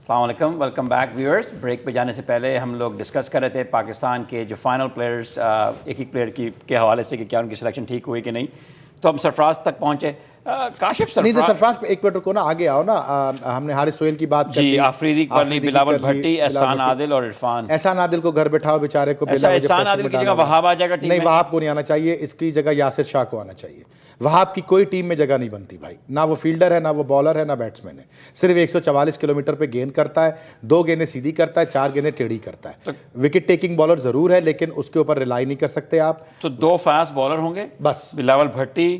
السلام علیکم، welcome back viewers. Break پہ جانے سے پہلے ہم لوگ ڈسکس کر رہے تھے پاکستان کے جو فائنل پلیئرز ایک ایک پلیئر کے حوالے سے کہ کیا ان کی سلیکشن ٹھیک ہوئی کہ نہیں. تو ہم سرفراز تک پہنچے. کاشف نہیں تو سرفراز پہ ایک منٹ رکو نا, آگے آؤ نا. ہم نے حارث سہیل کی بات کر لی, آفریدی کر لی, بلاول بھٹی, احسان عادل اور عرفان. احسان عادل کو گھر بٹھاؤ بیچارے کو. احسان عادل کی جگہ وہاب آ جائے گا ٹیم میں. نہیں, وہاب کو نہیں آنا چاہیے, اس کی جگہ یاسر شاہ کو آنا چاہیے. وہاب کی کوئی ٹیم میں جگہ نہیں بنتی بھائی, نہ وہ فیلڈر ہے, نہ وہ بالر ہے, نہ بیٹسمین ہے. صرف 144 کلومیٹر پہ گیند کرتا ہے, 2 گیندیں سیدھی کرتا ہے, 4 گیندیں ٹیڑھی کرتا ہے. وکٹ ٹیکنگ بالر ضرور ہے لیکن اس کے اوپر ریلائی نہیں کر سکتے آپ. تو 2 فاسٹ بالر ہوں گے بس, بلاول بھٹی,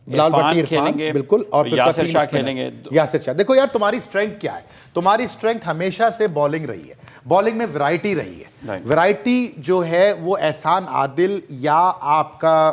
عرفان بالکل, اور پھر یاسر شاہ کھیلیں گے. یاسر شاہ. دیکھو یار, تمہاری اسٹرینتھ کیا ہے؟ تمہاری اسٹرینتھ ہمیشہ سے بالنگ رہی ہے, بالنگ میں ورائٹی رہی ہے. ورائٹی جو ہے وہ احسان عادل یا آپ کا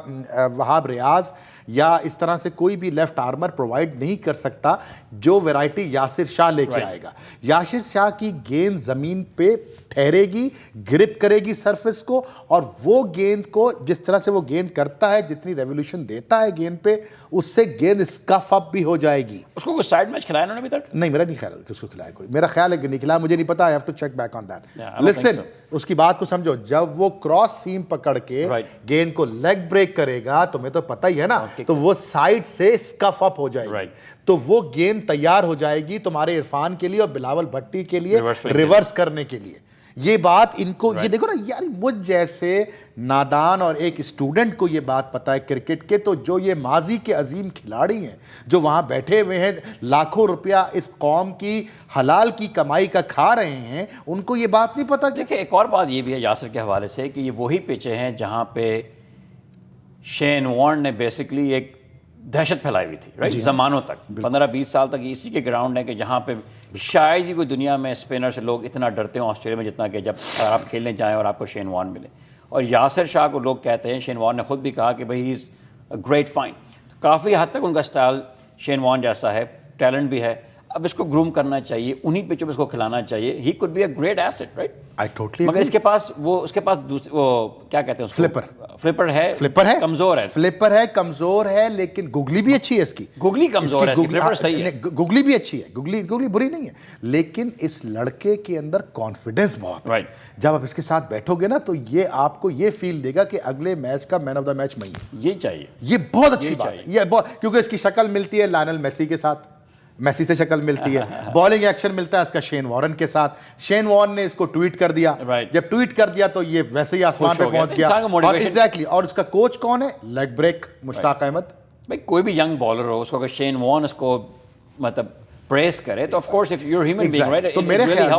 وہاب ریاض یا اس طرح سے کوئی بھی لیفٹ آرمر پرووائڈ نہیں کر سکتا جو ورائٹی یاسر شاہ لے کے آئے گا. یاسر شاہ کی گیند زمین پہ ٹھہرے گی, گرپ کرے گی سرفس کو, اور وہ گیند کو جس طرح سے وہ گیند کرتا ہے, جتنی ریولیوشن دیتا ہے گیند پہ, اس سے گیند اسکف اپ بھی ہو جائے گی. اس کو کوئی سائیڈ میچ کھلایا انہوں نے ابھی تک؟ نہیں, میرا نہیں خیال ہے کہ اس کو کھلایا کوئی. میرا خیال ہے کہ نہیں کھلایا, مجھے نہیں پتا. I have to check back on that. Listen, اس کی بات کو سمجھو. جب وہ کراس سیم پکڑ کے گیند کو لیگ بریک کرے گا, تمہیں تو پتہ ہی ہے نا, تو وہ سائڈ سے اسکف اپ ہو جائے گی, تو وہ گیند تیار ہو جائے گی تمہارے عرفان کے لیے اور بلاول بھٹی کے لیے ریورس کرنے کے لیے. یہ بات ان کو, یہ دیکھو نا یار, مجھ جیسے نادان اور ایک اسٹوڈنٹ کو یہ بات پتہ ہے کرکٹ کے, تو جو یہ ماضی کے عظیم کھلاڑی ہیں جو وہاں بیٹھے ہوئے ہیں, لاکھوں روپیہ اس قوم کی حلال کی کمائی کا کھا رہے ہیں, ان کو یہ بات نہیں پتہ. دیکھیں, ایک اور بات یہ بھی ہے یاسر کے حوالے سے کہ یہ وہی پچیں ہیں جہاں پہ شین وارن نے بیسکلی ایک دہشت پھیلائی ہوئی تھی, رائٹ, زمانوں تک, 15-20 سال تک یہ اسی کے گراؤنڈ ہے کہ جہاں پہ شاید ہی کوئی دنیا میں اسپنر سے لوگ اتنا ڈرتے ہوں آسٹریلیا میں جتنا کہ جب آپ کھیلنے جائیں اور آپ کو شین وارن ملے. اور یاسر شاہ کو لوگ کہتے ہیں, شین وارن نے خود بھی کہا کہ بھائی ہی از گریٹ فائن. کافی حد تک ان کا اسٹائل شین وارن جیسا ہے, ٹیلنٹ بھی ہے. اب اس کو گروم کرنا چاہیے, انہی پچوں پہ اس کو کھلانا چاہیے. He could be a great asset, right. مگر اس کے پاس وہ کیا کہتے ہیں, فلپر ہے, کمزور ہے, لیکن گگلی بھی اچھی ہے اس کی. گگلی کمزور ہے, فلپر صحیح ہے. گگلی بھی اچھی ہے, گگلی بری نہیں ہے, لیکن اس لڑکے کے اندر کانفیڈنس بہت ہے. جب آپ اس کے ساتھ بیٹھو گے نا, تو یہ آپ کو یہ فیل دے گا کہ اگلے میچ کا مین آف دا میچ میں یہ چاہیے. یہ بہت اچھی بات ہے, یہ کیونکہ اس کی شکل ملتی ہے لائنل میسی کے ساتھ, میسی سے شکل ملتی ہے. بالنگ ایکشن ملتا ہے اس کا شین وارن کے ساتھ. شین وارن نے اس کو ٹویٹ کر دیا, جب ٹویٹ کر دیا تو یہ ویسے ہی آسمان پہ پہنچ گیا. اور ایگزیکٹلی, اور اس کا کوچ کون ہے؟ لیگ بریک مشتاق احمد. بھائی کوئی بھی ینگ بالر ہو, اس کو اگر شین وارن اس کو مطلب پریس کرے تو of course if you are human being, right, تو میرے خیال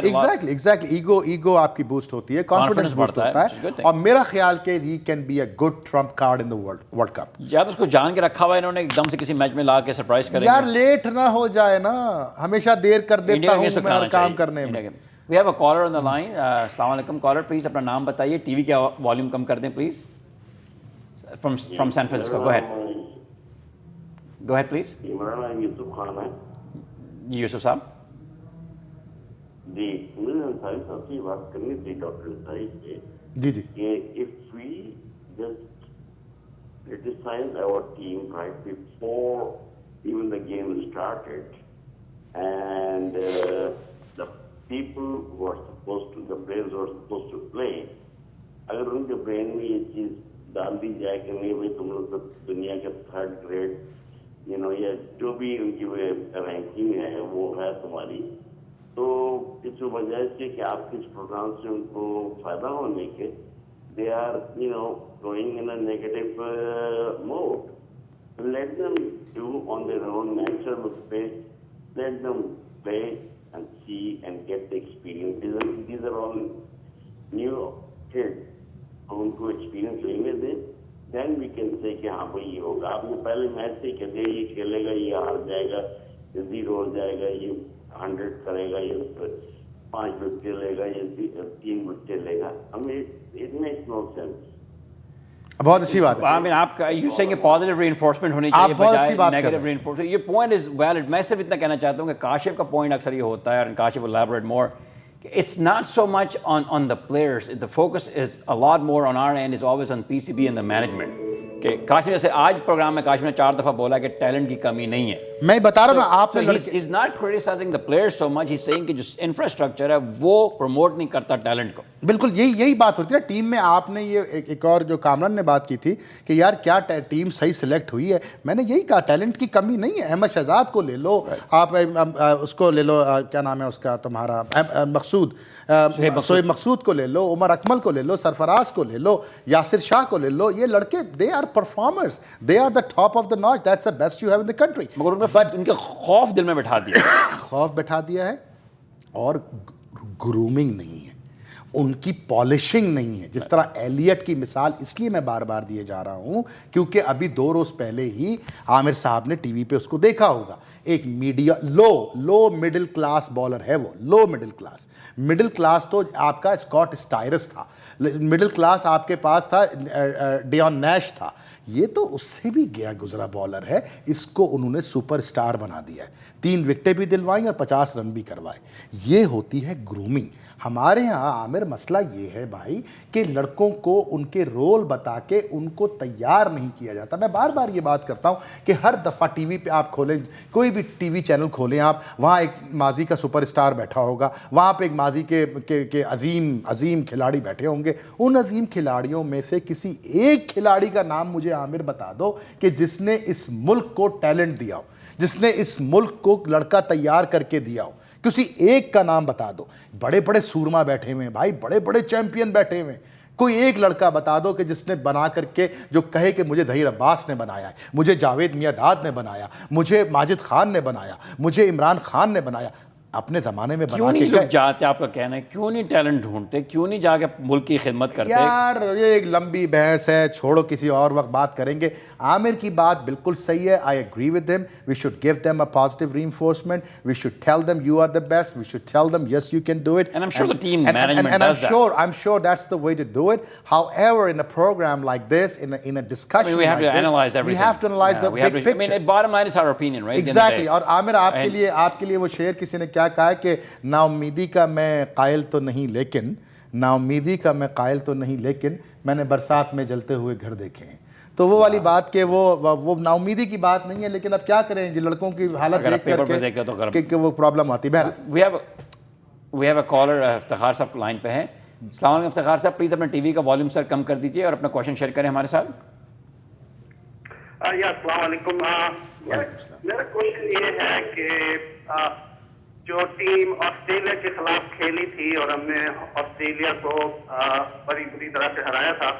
میں ایگزیکٹلی ایگو آپ کی بوسٹ ہوتی ہے, کانفیڈنس بوسٹ ہوتا ہے, اور میرا خیال کہ he can be a good trump card in the world cup. یا تو اس کو جان کے رکھا ہوا ہے انہوں نے, ایک دم سے کسی میچ میں لا کے سرپرائز کریں. یار لیٹ نہ ہو جائے نا, ہمیشہ دیر کر دیتا ہوں میں ہر کام کرنے میں. We have a caller on the line. السلام علیکم caller, پلیز اپنا نام بتائیے, ٹی وی کا والیوم کم کر دیں please. From San Francisco, go ahead. Go ahead please. میرا نام یوسف خان ہے. جی یوسف صاحب. جی, مجھے انصاری صاحب سے بات کرنی تھی, ڈاکٹر انصاری سے. جی جی. کہ if we just criticize our team right before even the game started, and the people who are supposed to, the players who are supposed to play, اگر ان کے برین میں یہ چیز ڈال دی جائے کہ نہیں بھائی تم لوگ تو دنیا کے 3rd grade یا جو بھی ان کی رینکنگ ہے وہ ہے تمہاری, تو اس وجہ سے کہ آپ کے اس پروگرام سے ان کو فائدہ ہونے کے, they are going in a negative mode. Let them do on their own natural pace. Let them play and see and get the experience. These are all new kids. ان کو ایکسپیرینس لینے دیں, دین we can say کہ ہاں بھائی یہ ہوگا. آپ نے پہلے میچ سے کہہ دیا یہ کھیلے گا, یہ ہار جائے گا, یہ 0 ہو جائے گا, یہ 100 کرے گا, یہ 5 وکٹ لے گا, یہ 3 وکٹ لے گا. ہمیں اٹ میکس نو سینس. بہت اچھی بات ہے. I mean آپ کا یو سیئنگ کہ پازیٹیو ری انفورسمنٹ ہونی چاہیے بجائے نیگیٹو ری انفورسمنٹ. یہ پوائنٹ از ویلڈ. میں صرف اتنا کہنا چاہتا ہوں کہ کاشف کا پوائنٹ اکثر یہ ہوتا ہے, اور Kashif will elaborate more, it's not so much on the players. The focus is a lot more on our end, is always on PCB and the management. کہ کاشف جیسے آج پروگرام میں کاشف نے 4 دفعہ بولا کہ ٹیلنٹ کی کمی نہیں ہے, میں بتا رہا ہوں نا آپ نے he's not criticizing the players so much, he's saying کہ جو انفراسٹرکچر ہے وہ پروموٹ نہیں کرتا ٹیلنٹ کو. بالکل یہی بات ہوتی ہے نا ٹیم میں. آپ نے یہ ایک اور جو کامران نے بات کی تھی کہ یار کیا ٹیم صحیح سلیکٹ ہوئی ہے, میں نے یہی کہا ٹیلنٹ کی کمی نہیں ہے. احمد شہزاد کو لے لو آپ, اس کو لے لو, کیا نام ہے اس کا تمہارا, شعیب مقصود کو لے لو, عمر اکمل کو لے لو, سرفراز کو لے لو, یاسر شاہ کو لے لو. یہ لڑکے they are performers, they are the top of the naach, that's the best you have in the country. مگر ان کے خوف دل میں بٹھا دیا, خوف بٹھا دیا ہے, اور گرومنگ نہیں ہے, ان کی پالشنگ نہیں ہے. جس طرح ایلیٹ کی مثال اس لیے میں بار بار دیے جا رہا ہوں کیونکہ ابھی 2 روز پہلے ہی عامر صاحب نے ٹی وی پہ اس کو دیکھا ہوگا. ایک میڈیا لو مڈل کلاس بالر ہے وہ, لو مڈل کلاس تو آپ کا اسکاٹ اسٹائرس تھا, مڈل کلاس آپ کے پاس تھا ڈیون نیش تھا. یہ تو اس سے بھی گیا گزرا بالر ہے, اس کو انہوں نے سپر سٹار بنا دیا ہے. 3 وکٹیں بھی دلوائیں اور 50 رن بھی کروائے. یہ ہوتی ہے گرومنگ. ہمارے ہاں عامر مسئلہ یہ ہے بھائی کہ لڑکوں کو ان کے رول بتا کے ان کو تیار نہیں کیا جاتا. میں بار بار یہ بات کرتا ہوں کہ ہر دفعہ ٹی وی پہ آپ کھولیں, کوئی بھی ٹی وی چینل کھولیں آپ, وہاں ایک ماضی کا سپر اسٹار بیٹھا ہوگا, وہاں پہ ایک ماضی کے عظیم کھلاڑی بیٹھے ہوں گے. ان عظیم کھلاڑیوں میں سے کسی ایک کھلاڑی کا نام مجھے عامر بتا دو کہ جس نے اس ملک کو ٹیلنٹ دیا ہو, جس نے اس ملک کو لڑکا تیار کر کے دیا ہو. کسی ایک کا نام بتا دو. بڑے بڑے سورما بیٹھے ہوئے ہیں بھائی, بڑے بڑے چیمپئن بیٹھے ہوئے ہیں. کوئی ایک لڑکا بتا دو کہ جس نے بنا کر کے جو کہے کہ مجھے ظہیر عباس نے بنایا ہے, مجھے جاوید میاں نے بنایا, مجھے ماجد خان نے بنایا, مجھے عمران خان نے بنایا. اپنے زمانے میں کیوں نہیں لوگ جاتے, آپ کا کہنا ہے کیوں نہیں ٹیلنٹ ڈھونڈتے, کیوں نہیں جا کے ملک کی خدمت کرتے؟ یار یہ ایک لمبی بحث ہے, چھوڑو کسی اور وقت بات کریں گے. عامر کی بات بالکل صحیح ہے, آئی agree with him. We should give them a positive reinforcement. We should tell them you are the best. We should tell them yes you can do it. And I'm sure the team management does that. I'm sure that's the way to do it. However, in a program like this, in a discussion we have like to analyze everything. we have to analyze the big picture. I mean, bottom line is our opinion, right? Exactly. اور عامر آپ کے لیے وہ شعر کسی نے کیا کہا ہے کہ نا امیدی کا میں قائل تو نہیں لیکن, نا امیدی کا میں قائل تو نہیں لیکن میں نے برسات میں جلتے ہوئے گھر دیکھے ہیں. تو وہ والی بات کہ وہ نا امیدی کی بات نہیں ہے, لیکن اب کیا کریں جی لڑکوں کی حالت دیکھ کر کے کہ وہ پرابلم آتی. بہرحال we have a caller, Iftikhar صاحب لائن پہ ہیں. السلام علیکم افتخار صاحب, پلیز اپنے ٹی وی کا والیوم سر کم کر دیجیے اور اپنا کوشچن شیئر کریں ہمارے ساتھ. السلام علیکم. میرا کوشچن یہ ہے کہ جو ٹیم آسٹریلیا کے خلاف کھیلی تھی اور ہم نے آسٹریلیا کو بڑی بری طرح سے ہرایا تھا,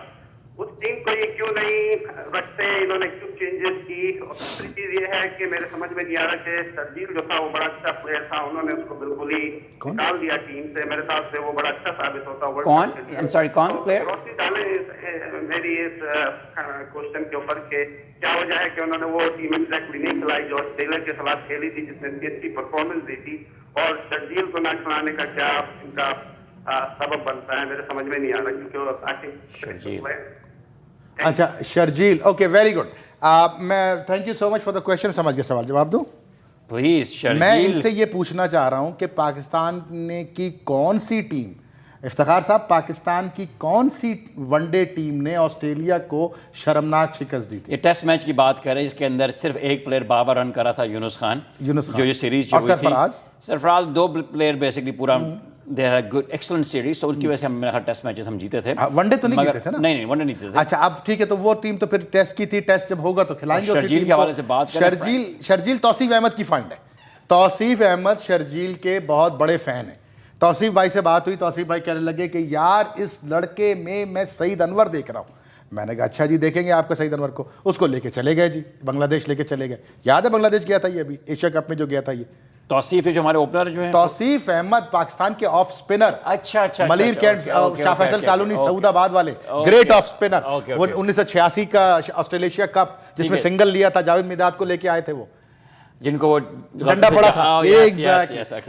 اس ٹیم کو یہ کیوں نہیں رکھتے, انہوں نے کیوں چینجز کی؟ اور دوسری چیز یہ ہے کہ میرے سمجھ میں نہیں آ رہا کہ شرجیل جو تھا وہ بڑا اچھا پلیئر تھا, انہوں نے اس کو بالکل ہی نکال دیا ٹیم سے. میرے حساب سے وہ بڑا اچھا ثابت ہوتا. کون پلیئر؟ روشنی ڈالیں میری اس کوشچن کے اوپر کہ کیا وجہ ہے کہ انہوں نے وہ ٹیم ایگزیکٹلی نہیں کھلائی جو آسٹریلیا کے خلاف کھیلی تھی, جس نے اتنی اچھی پرفارمنس دی تھی, اور شرجیل کو نہ کھلانے کا کیا ان کا سبب بنتا ہے؟ میرے سمجھ میں نہیں آ رہا کیونکہ اچھا شرجیل, اوکے ویری گڈ. میں thank you so much for the question. سمجھ گیا سوال, جواب دوں پلیز. میں ان سے یہ پوچھنا چاہ رہا ہوں کہ پاکستان نے کی کون سی ٹیم, افتخار صاحب پاکستان کی کون سی ون ڈے ٹیم نے آسٹریلیا کو شرمناک شکست دی تھی؟ یہ ٹیسٹ میچ کی بات کریں, اس کے اندر صرف ایک پلیئر بابا رن کرا تھا, یونس خان, جو یہ سیریز جو ہوئی تھی. سرفراز 2 پلیئر بیسکلی پورا they had a good excellent series, تو اس کی وجہ سے ہم میرا ٹیسٹ میچز ہم جیتے تھے. ون ڈے تو نہیں جیتے تھے نا؟ نہیں ون ڈے نہیں جیتے تھے. اچھا اب ٹھیک ہے, تو وہ ٹیم تو پھر ٹیسٹ کی تھی, ٹیسٹ جب ہوگا تو کھلائیں گے. شرجیل کے حوالے سے بات کریں. شرجیل توصیف احمد کی فائنڈ ہے. توصیف احمد شرجیل کے بہت بڑے فین ہیں. توصیف بھائی سے بات ہوئی, توصیف بھائی کہنے لگے کہ یار اس لڑکے میں سعید انور دیکھ رہا ہوں. میں نے کہا اچھا جی دیکھیں گے آپ کا سعید انور کو. اس کو لے کے چلے گئے جی, بنگلہ دیش لے کے چلے گئے. یاد ہے بنگلہ دیش گیا تھا یہ ابھی ایشیا کپ میں جو گیا تھا یہ توصیف, جو ہمارے اوپنر جو ہیں توصیف احمد, پاکستان کے آف سپنر. اچھا ملیر کینٹ, شاہ فیصل کالونی, سعود آباد والے گریٹ آف سپنر. وہ 1986 کا آسٹریلیشیا کپ جس میں سنگل لیا تھا, جاوید میداد کو لے کے آئے تھے, وہ جن کو وہ ڈنڈا پڑا تھا.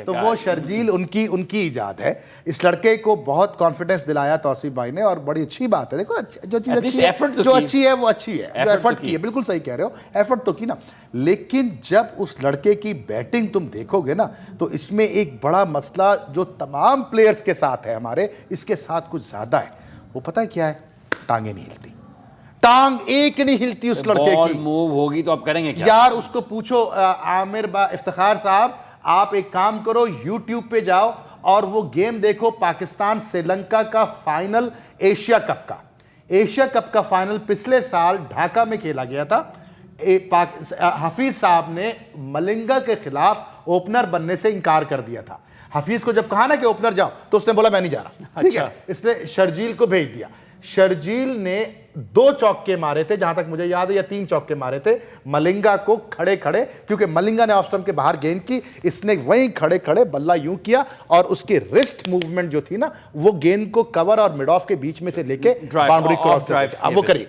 تو وہ شرجیل ان کی ایجاد ہے. اس لڑکے کو بہت کانفیڈنس دلایا توصیف بھائی نے, اور بڑی اچھی بات ہے. دیکھو جو چیز اچھی ہے وہ اچھی ہے, جو ایفرٹ کی ہے. بالکل صحیح کہہ رہے ہو, ایفرٹ تو کی نا. لیکن جب اس لڑکے کی بیٹنگ تم دیکھو گے نا, تو اس میں ایک بڑا مسئلہ جو تمام پلیئرز کے ساتھ ہے ہمارے, اس کے ساتھ کچھ زیادہ ہے. وہ پتہ ہے کیا ہے؟ ٹانگیں نہیں ہلتی. ٹانگ ایک نہیں ہلتی اس لڑکے بال کی. موو ہوگی تو آپ کریں گے کیا؟ یار اس کو پوچھو عامر افتخار صاحب, آپ ایک کام کرو, یوٹیوب پہ جاؤ اور وہ گیم دیکھو, پاکستان سری لنکا کا فائنل ایشیا کپ کا. ایشیا کپ کا فائنل پچھلے سال ڈھاکہ میں کھیلا گیا تھا. حفیظ صاحب نے ملنگا کے خلاف اوپنر بننے سے انکار کر دیا تھا. حفیظ کو جب کہا نا کہ اوپنر جاؤ تو اس نے بولا میں نہیں جا رہا. ٹھیک ہے, اس نے شرجیل کو بھیج دیا. شرجیل نے 2 چوکے مارے تھے جہاں تک مجھے یاد ہے, یا 3 چوکے مارے تھے ملنگا کو کھڑے کھڑے, کیونکہ ملنگا نے آف سٹمپ کے باہر گیند کی, اس نے وہیں کھڑے کھڑے بلہ یوں کیا اور اس کی رسٹ موومنٹ جو تھی نا وہ گیند کو کور اور مڈ آف کے بیچ میں سے لے کے باؤنڈری کراس. اب وہ کری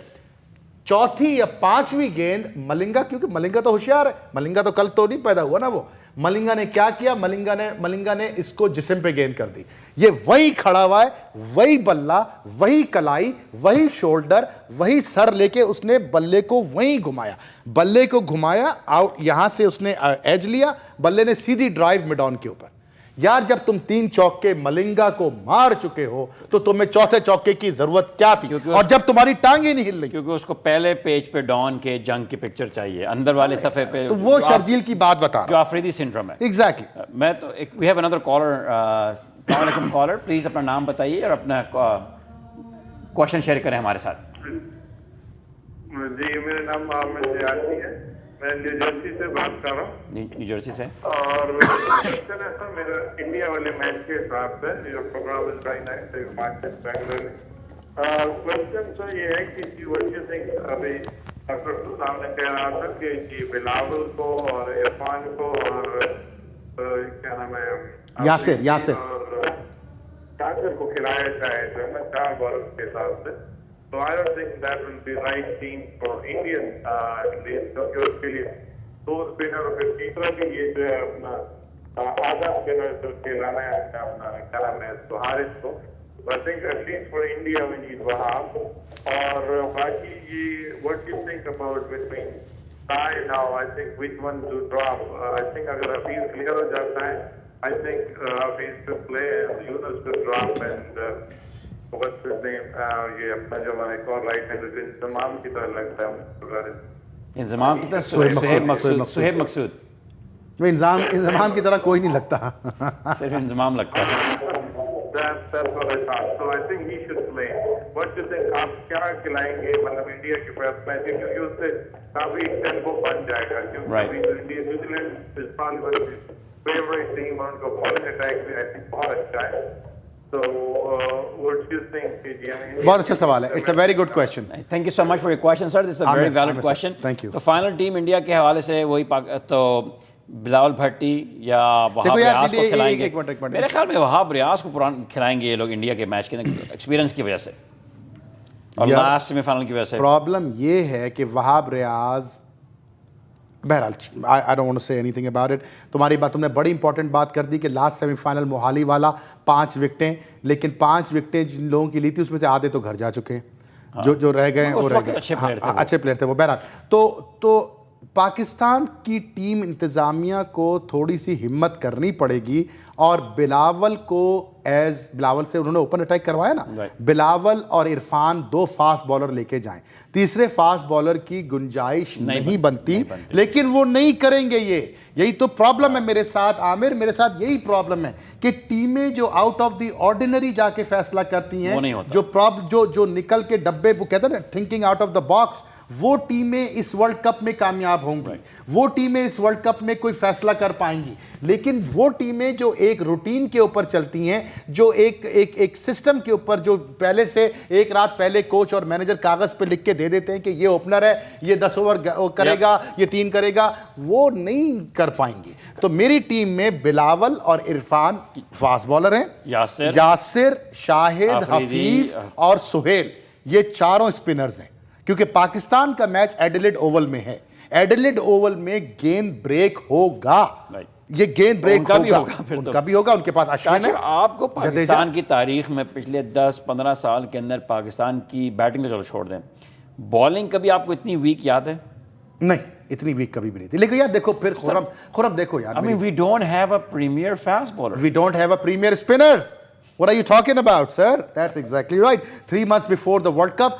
چوتھی یا 5ویں گیند ملنگا, کیونکہ ملنگا تو ہوشیار ہے, ملنگا تو کل تو نہیں پیدا ہوا نا, وہ ملنگا نے کیا کیا, ملنگا نے اس کو جسم پہ گیند کر دی. یہ وہی کھڑا ہوا ہے, وہی بلہ, وہی کلائی, وہی شولڈر, وہی سر لے کے اس نے بلے کو وہیں گھمایا. بلے کو گھمایا آؤٹ, یہاں سے اس نے ایج لیا, بلے نے سیدھی ڈرائیو مڈ آن کے اوپر. یار جب تم 3 چوکے ملنگا کو مار چکے ہو تو تمہیں چوتھے چوکے کی ضرورت کیا تھی, اور جب تمہاری ٹانگیں نہیں ہل رہی. کیونکہ اس کو پہلے پیج پہ ڈان کے جنگ کی پکچر چاہیے, اندر والے صفحے پہ, تو وہ شرجیل کی بات بتا جو آفریدی سنڈروم ہے. ایگزیکٹلی. میں تو وی ہیو اندر کالر. السلام علیکم کالر, پلیز اپنا نام بتائیے اور اپنا کوشچن شیئر کریں ہمارے ساتھ. جی میرا نام محمد زیادی ہے, میں نیو جرسی سے بات کر رہا ہوں. نیو جرسی سے. اور کوشچن ہے سر میرا انڈیا والے میچ کے حساب سے, جو programme is very nice market Bangalore. Question sir یہ ہے کہ وٹ یو تھنک, ابھی ڈاکٹر صاحب نے کہہ رہا تھا کہ بلاول کو اور عرفان کو اور کیا نام ہے یاسر اور ٹانکر کو کھلایا جائے جو ہے نا 4 بالر کے حساب سے. So I don't think that will be right team for Indian at least. کیونکہ اس کے لیے 2 اسپنر اور پھر تیسرا بھی یہ جو ہے اپنا آدھا اسپنر جو کھلانا ہے اپنا کیا نام ہے سہارس کو. I think at least for India we need Wahab. اور باقی یہ what you think about between Sai now, I think which one to drop. I think اگر حفیظ کلیئر ہو جاتا ہے I think Hafeez to play and Yunus to drop and what's his name, یہ اپنا جو ہمارا ایک اور رائٹ ہینڈ انضمام کی طرح لگتا ہے, انضمام کی طرح سہیب مقصود. انضمام کی طرح کوئی نہیں لگتا, صرف انضمام لگتا ہے. That's what I thought. So I think he should play. What do you think? آپ کیا کھلائیں گے مطلب انڈیا کے پاس میں, کیونکہ اس سے کافی ٹیمپو بن جائے گا, کیونکہ India New Zealand is probably favourite team, اور ان کو بالنگ اٹیک بھی آئی تھنک بہت اچھا ہے. So, what do you think? بہت اچھا سوال ہے. It's a very good question. Thank you so much for your question, sir. This is a very valid question. Thank you. تو فائنل ٹیم انڈیا کے حوالے سے وہی تو بلاول بھٹی یا وہاب ریاض کو کھلائیں گے. میرے خیال میں وہاب ریاض کو کھلائیں گے یہ لوگ انڈیا کے میچ کے ایکسپیرینس کی وجہ سے اور لاسٹ سیمی فائنل کی وجہ سے. پرابلم یہ ہے کہ وہاب ریاض, بہرحال I don't want to say anything about it. تمہاری بات, تم نے بڑی امپورٹنٹ بات کر دی کہ لاسٹ سیمی فائنل موہالی والا 5 وکٹیں, لیکن 5 وکٹیں جن لوگوں کی لی تھی اس میں سے آدھے تو گھر جا چکے ہیں, جو رہ گئے وہ رہ گئے, اچھے پلیئر تھے وہ. بہرحال تو پاکستان کی ٹیم انتظامیہ کو تھوڑی سی ہمت کرنی پڑے گی, اور بلاول کو بلاول سے انہوں نے اوپن اٹیک کروایا نا, بلاول اور عرفان 2 فاسٹ بالر لے کے جائیں. تیسرے فاسٹ بالر کی گنجائش نہیں بنتی, لیکن وہ نہیں کریں گے. یہی تو پرابلم ہے میرے ساتھ عامر, میرے ساتھ یہی پرابلم ہے کہ ٹیمیں جو آؤٹ آف دی آرڈینری جا کے فیصلہ کرتی ہیں, جو نکل کے ڈبے, وہ کہتے ہیں نا thinking out of the box, وہ ٹیمیں اس ورلڈ کپ میں کامیاب ہوں گی, وہ ٹیمیں اس ورلڈ کپ میں کوئی فیصلہ کر پائیں گی. لیکن وہ ٹیمیں جو ایک روٹین کے اوپر چلتی ہیں, جو ایک سسٹم کے اوپر, جو پہلے سے ایک رات پہلے کوچ اور مینیجر کاغذ پہ لکھ کے دے دیتے ہیں کہ یہ اوپنر ہے, یہ 10 اوور کرے گا, یہ 3 کرے گا, وہ نہیں کر پائیں گی. تو میری ٹیم میں بلاول اور عرفان فاسٹ بالر ہیں, یاسر, شاہد, حفیظ اور سہیل, یہ 4 اسپنرز ہیں. کیونکہ پاکستان کا میچ ایڈیلیڈ اوول میں ہے, ایڈیلیڈ اوول میں گیند بریک ہوگا, یہ گیند بریک ہوگا, ان کا بھی ہوگا, ان کے پاس اشون ہے. آپ کو پاکستان کی تاریخ میں پچھلے 10-15 سال کے اندر پاکستان کی بیٹنگ تو چلو چھوڑ دیں, بالنگ کبھی آپ کو اتنی ویک یاد ہے؟ نہیں, اتنی ویک کبھی بھی نہیں تھی. لیکن یار دیکھو پھر خرم دیکھو یار, I mean we don't have a premier fast bowler. We don't have a premier spinner. What are you talking about, sir? That's exactly right. 3 months before the World Cup,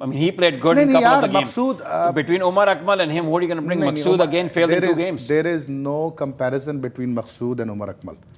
I mean, he played good in couple of the games. Between Umar Akmal and him, what are you going to bring? Maqsood again failed in 2 games. There is no comparison between Maqsood and Umar Akmal.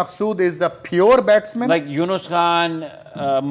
Maqsood is a pure batsman. Like Yunus Khan,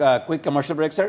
a quick commercial break, sir.